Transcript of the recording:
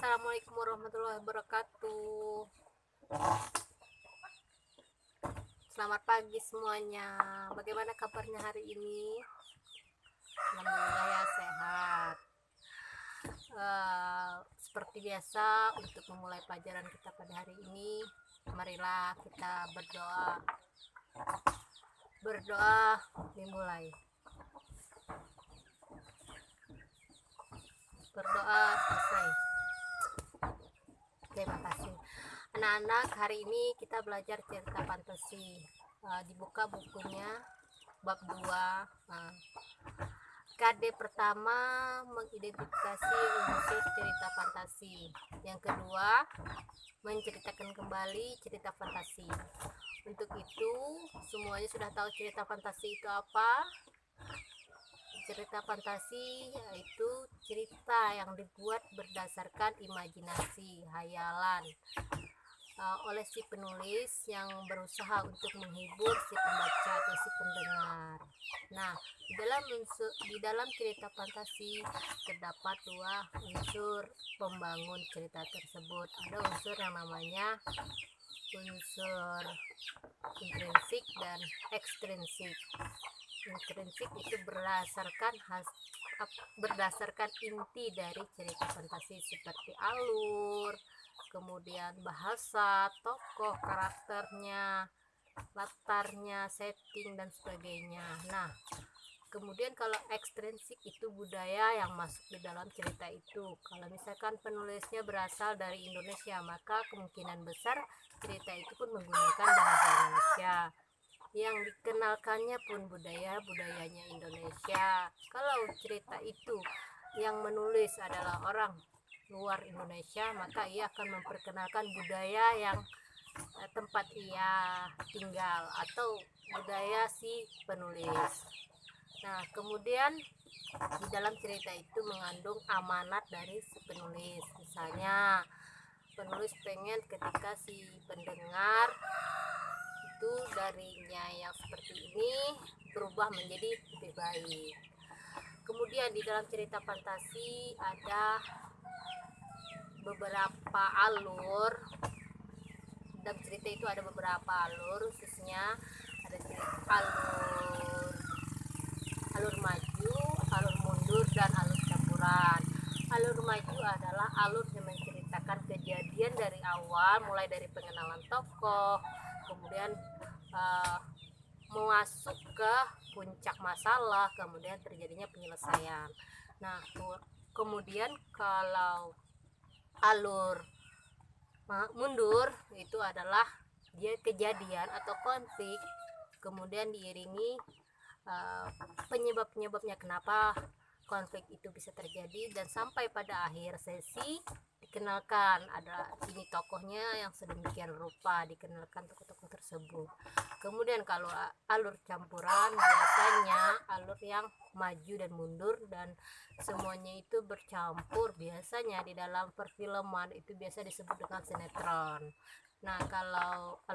Assalamualaikum warahmatullahi wabarakatuh. Selamat pagi semuanya. Bagaimana kabarnya hari ini? Alhamdulillah ya, sehat. Seperti biasa, untuk memulai pelajaran kita pada hari ini, marilah kita berdoa. Berdoa dimulai. Berdoa selesai. Terima kasih. Anak-anak, hari ini kita belajar cerita fantasi. Dibuka bukunya bab 2. KD pertama mengidentifikasi unsur cerita fantasi. Yang kedua, menceritakan kembali cerita fantasi. Untuk itu, semuanya sudah tahu cerita fantasi itu apa? Cerita fantasi yaitu cerita yang dibuat berdasarkan imajinasi, hayalan oleh si penulis yang berusaha untuk menghibur si pembaca atau si pendengar. Nah, di dalam cerita fantasi terdapat dua unsur pembangun cerita tersebut. Ada unsur yang namanya unsur intrinsik dan ekstrinsik. Intrinsik itu berdasarkan inti dari cerita fantasi seperti alur, kemudian bahasa, tokoh, karakternya, latarnya, setting, dan sebagainya. Nah, kemudian kalau ekstrinsik itu budaya yang masuk di dalam cerita itu. Kalau misalkan penulisnya berasal dari Indonesia, maka kemungkinan besar cerita itu pun menggunakan bahasa Indonesia. Yang dikenalkannya pun budayanya Indonesia. Kalau cerita itu yang menulis adalah orang luar Indonesia, maka ia akan memperkenalkan budaya yang tempat ia tinggal atau budaya si penulis. Nah, kemudian di dalam cerita itu mengandung amanat dari si penulis. Misalnya penulis pengen ketika si pendengar itu darinya yang seperti ini berubah menjadi lebih baik. Kemudian di dalam cerita fantasi ada beberapa alur. Dalam cerita itu ada beberapa alur, khususnya ada alur maju, alur mundur, dan alur campuran. Alur maju adalah alur yang menceritakan kejadian dari awal, mulai dari pengenalan tokoh, kemudian masuk ke puncak masalah, kemudian terjadinya penyelesaian. Nah, kemudian kalau alur mundur itu adalah dia kejadian atau konflik, kemudian diiringi penyebabnya kenapa konflik itu bisa terjadi, dan sampai pada akhir sesi dikenalkan ada ini tokohnya yang sedemikian rupa, dikenalkan tokoh-tokoh tersebut. Kemudian kalau alur campuran biasanya alur yang maju dan mundur dan semuanya itu bercampur, biasanya di dalam perfilman itu biasa disebut dengan sinetron. Nah, kalau alur